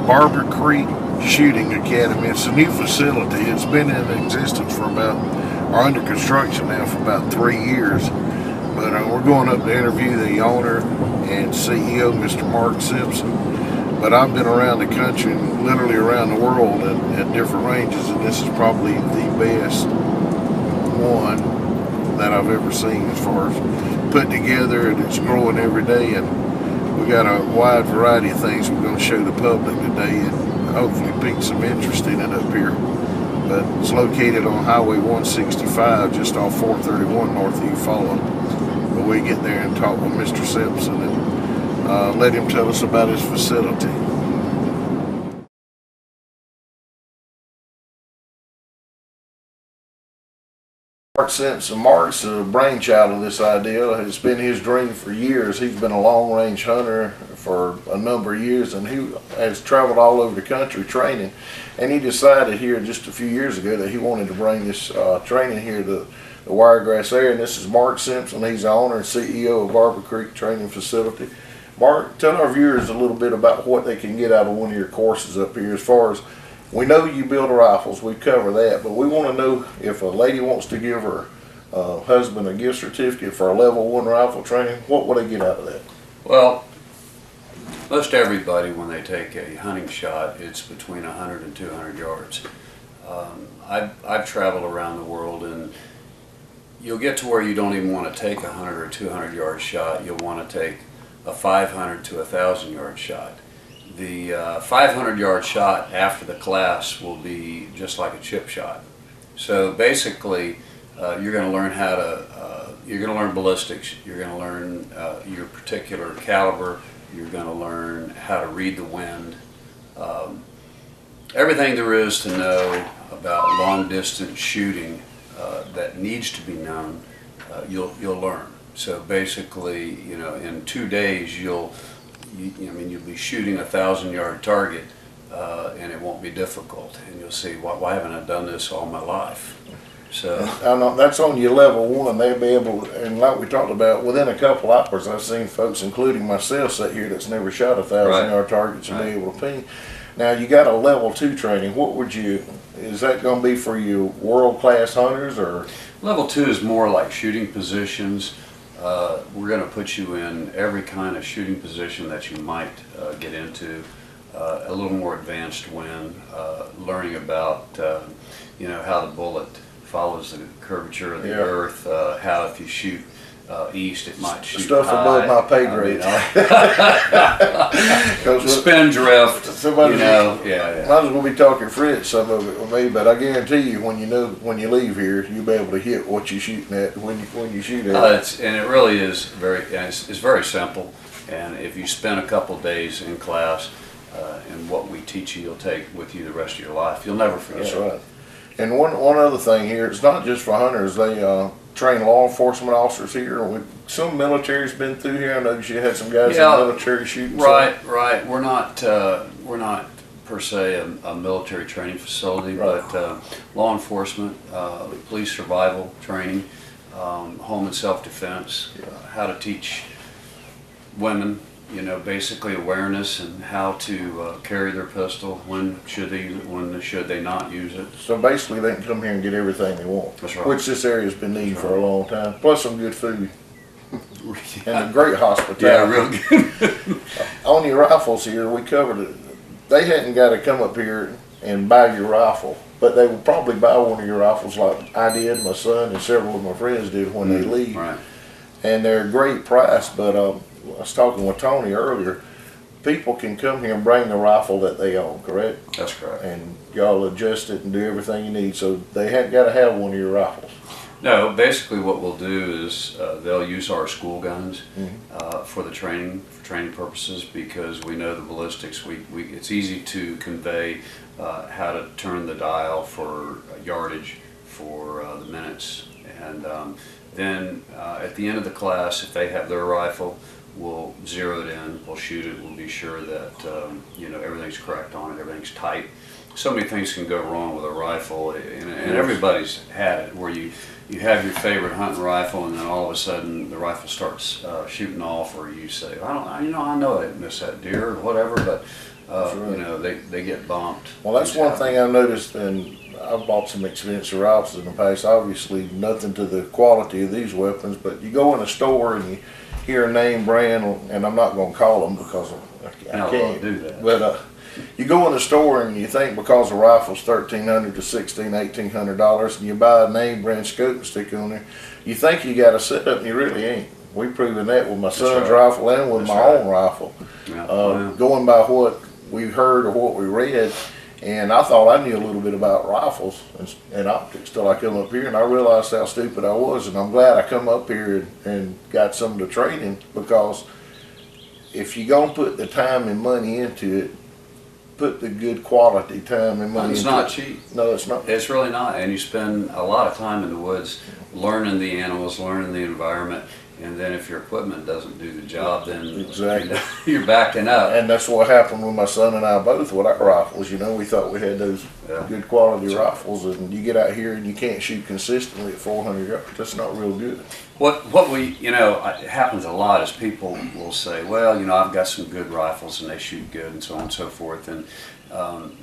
Barbour Creek Shooting Academy. It's a new facility. It's been in existence for or under construction now for about 3 years. But we're going up to interview the owner and CEO, Mr. Mark Simpson. But I've been around the country, literally around the world at different ranges, and this is probably the best one that I've ever seen as far as put together, and it's growing every day. And we got a wide variety of things we're going to show the public today, and hopefully pique some interest in it up here. But it's located on Highway 165, just off 431 north of Eufaula. But we get there and talk with Mr. Simpson and let him tell us about his facility. Mark Simpson. Mark's the brainchild of this idea. It's been his dream for years. He's been a long-range hunter for a number of years, and he has traveled all over the country training. And he decided here just a few years ago that he wanted to bring this training here to the Wiregrass area. And this is Mark Simpson. He's the owner and CEO of Barbour Creek Training Facility. Mark, tell our viewers a little bit about what they can get out of one of your courses up here. As far as we know, you build rifles, we cover that, but we want to know if a lady wants to give her husband a gift certificate for a level 1 rifle training, what would they get out of that? Well, most everybody, when they take a hunting shot, it's between 100 and 200 yards. I've traveled around the world, and you'll get to where you don't even want to take a 100 or 200 yard shot. You'll want to take a 500 to 1,000 yard shot. The 500 yard shot after the class will be just like a chip shot. So basically, you're going to learn how to, you're going to learn ballistics, you're going to learn your particular caliber, you're going to learn how to read the wind. Everything there is to know about long distance shooting that needs to be known, you'll learn. So basically, you know, in 2 days you'll be shooting a 1,000 yard target, and it won't be difficult. And you'll see, why haven't I done this all my life? So I know that's on your level 1. They'll be able, and like we talked about, within a couple hours, I've seen folks, including myself, sit here that's never shot a 1,000 yard target and be able to ping. Now you got a level 2 training. What would you? Is that going to be for you world-class hunters, or? Level 2 is more like shooting positions. We're going to put you in every kind of shooting position that you might get into. A little more advanced wind, learning about how the bullet follows the curvature of the earth, how if you shoot east it might shoot stuff high. Above my pay grade. Spin drift. Somebody yeah. Might as well be talking French some of it with me, but I guarantee you, when you leave here, you'll be able to hit what you're shooting at when you shoot at. And it really is it's very simple. And if you spend a couple days in class, and what we teach you, you'll take with you the rest of your life. You'll never forget. That's right. And one other thing here, it's not just for hunters. They train law enforcement officers here. Some military's been through here. I know you had some guys in the military shooting. Right. We're not per se a military training facility, but law enforcement, police survival training, home and self-defense, how to teach women, basically awareness and how to carry their pistol, when should they use it, when should they not use it. So basically they can come here and get everything they want. That's right. Which this area's been needing for a long time. Plus some good food. And a great hospitality. Yeah, real good. On your rifles here, we covered it. They hadn't got to come up here and buy your rifle, but they will probably buy one of your rifles like I did, my son, and several of my friends did when they leave. Right. And they're a great price, but I was talking with Tony earlier. People can come here and bring the rifle that they own, correct? That's correct. And y'all adjust it and do everything you need, so they haven't got to have one of your rifles. No, basically what we'll do is they'll use our school guns for the training purposes, because we know the ballistics. It's easy to convey how to turn the dial for yardage, for the minutes, and then at the end of the class, if they have their rifle, we'll zero it in, we'll shoot it, we'll be sure that everything's correct on it, everything's tight. So many things can go wrong with a rifle, and everybody's had it, where you have your favorite hunting rifle, and then all of a sudden the rifle starts shooting off, or you say, I know I didn't miss that deer or whatever, but right. You know, they get bumped. Well, that's one thing I've noticed, and I've bought some expensive rifles in the past. Obviously, nothing to the quality of these weapons, but you go in a store and you hear a name brand, and I'm not going to call them because I No, can't do that. But you go in the store and you think because the rifle's $1,300 to $1,600, $1,800, and you buy a name brand scope and stick on there, you think you got a setup, and you really ain't. We've proven that with my son's rifle and with my own rifle. Yeah. Going by what we heard or what we read, and I thought I knew a little bit about rifles and optics till I come up here, and I realized how stupid I was, and I'm glad I come up here and got some of the training, because if you're going to put the time and money into it, put the good quality time and money into it. It's not cheap. No, it's not. It's really not, and you spend a lot of time in the woods learning the animals, learning the environment, and then if your equipment doesn't do the job, then Exactly. you're backing up. And that's what happened with my son and I both with our rifles. You know, we thought we had those good quality rifles, and you get out here and you can't shoot consistently at 400 yards. That's not real good. What we, you know, it happens a lot is people will say, well, you know, I've got some good rifles and they shoot good and so on and so forth. And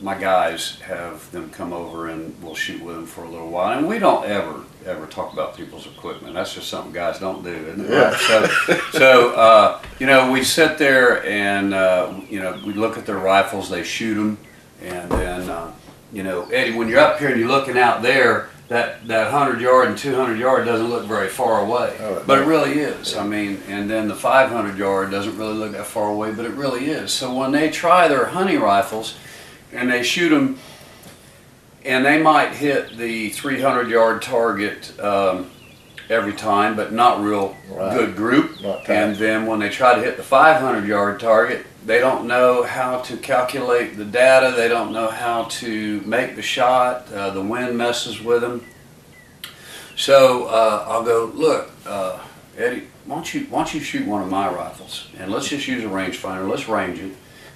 my guys have them come over and we'll shoot with them for a little while. And we don't ever talk about people's equipment. That's just something guys don't do, isn't it? Yeah. So you know, we sit there and, you know, we look at their rifles, they shoot them. And then, you know, Eddie, when you're up here and you're looking out there, that 100-yard and 200-yard doesn't look very far away, but it really is. I mean, and then the 500-yard doesn't really look that far away, but it really is. So when they try their hunting rifles and they shoot them, and they might hit the 300-yard target every time, but not real good group. And then when they try to hit the 500-yard target, they don't know how to calculate the data. They don't know how to make the shot. The wind messes with them. So I'll go, look, Eddie, why don't you shoot one of my rifles, and let's just use a rangefinder. Let's range it,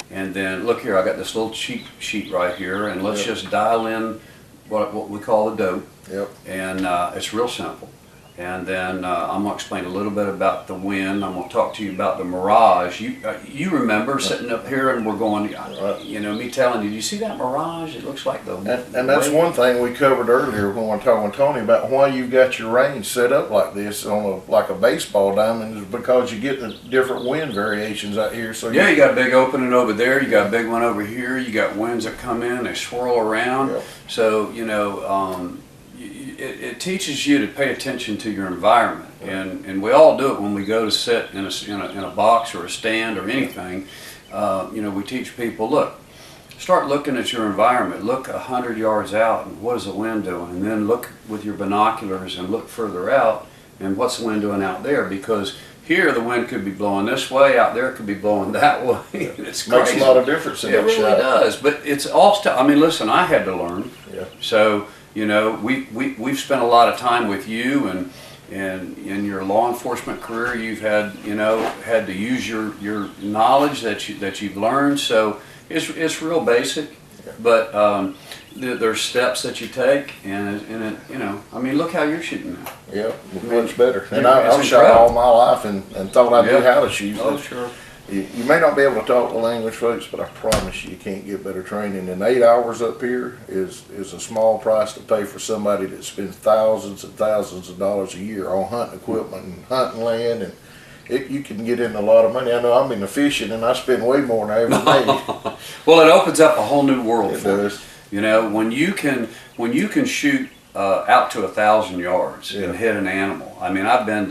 and then look here. I got this little cheat sheet right here, and let's just dial in what we call the dope. And it's real simple. And then I'm going to explain a little bit about the wind. I'm going to talk to you about the mirage. You remember sitting up here and we're going, you know, me telling you, do you see that mirage? It looks like the and that's one thing we covered earlier when we were talking with Tony about why you've got your range set up like this on like a baseball diamond, is because you get the different wind variations out here. So yeah, you got a big opening over there. You got a big one over here. You got winds that come in, they swirl around. So, you know, it teaches you to pay attention to your environment, and we all do it when we go to sit in a box or a stand or anything. You know, we teach people, look, start looking at your environment. Look 100 yards out, and what is the wind doing? And then look with your binoculars and look further out, and what's the wind doing out there? Because here the wind could be blowing this way, out there it could be blowing that way. It's crazy. Makes a lot of difference in that shot. It really does, but it's all stuff. I mean, listen, I had to learn. So, you know, we've spent a lot of time with you, and in your law enforcement career, you've had to use your knowledge that you've learned. So it's real basic, but there's steps that you take, and it, you know, I mean, look how you're shooting now. Yeah, much better. And I've shot all my life and thought I knew how to shoot. Oh, sure. You may not be able to talk the language, folks, but I promise you can't get better training. And 8 hours up here is a small price to pay for somebody that spends thousands and thousands of dollars a year on hunting equipment and hunting land. And you can get in a lot of money. I know I'm into fishing, and I spend way more than I ever made. Well, it opens up a whole new world for you. It does. You know, when you can shoot out to 1,000 yards and hit an animal. I mean, I've been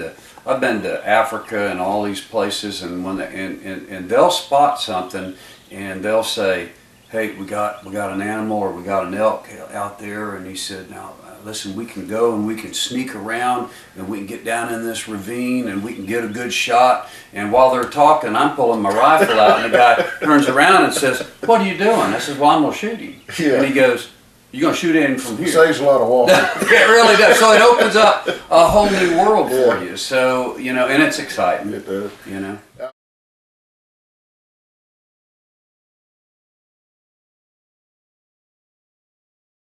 to Africa and all these places, and when and they'll spot something, and they'll say, "Hey, we got an animal, or we got an elk out there," and he said, "Now listen, we can go and we can sneak around and we can get down in this ravine and we can get a good shot." And while they're talking, I'm pulling my rifle out, and the guy turns around and says, "What are you doing?" I says, "Well, I'm gonna shoot him." And he goes, "You're going to shoot in from here." Saves a lot of water. It really does. So it opens up a whole new world for you. So, you know, and it's exciting. It does. You know.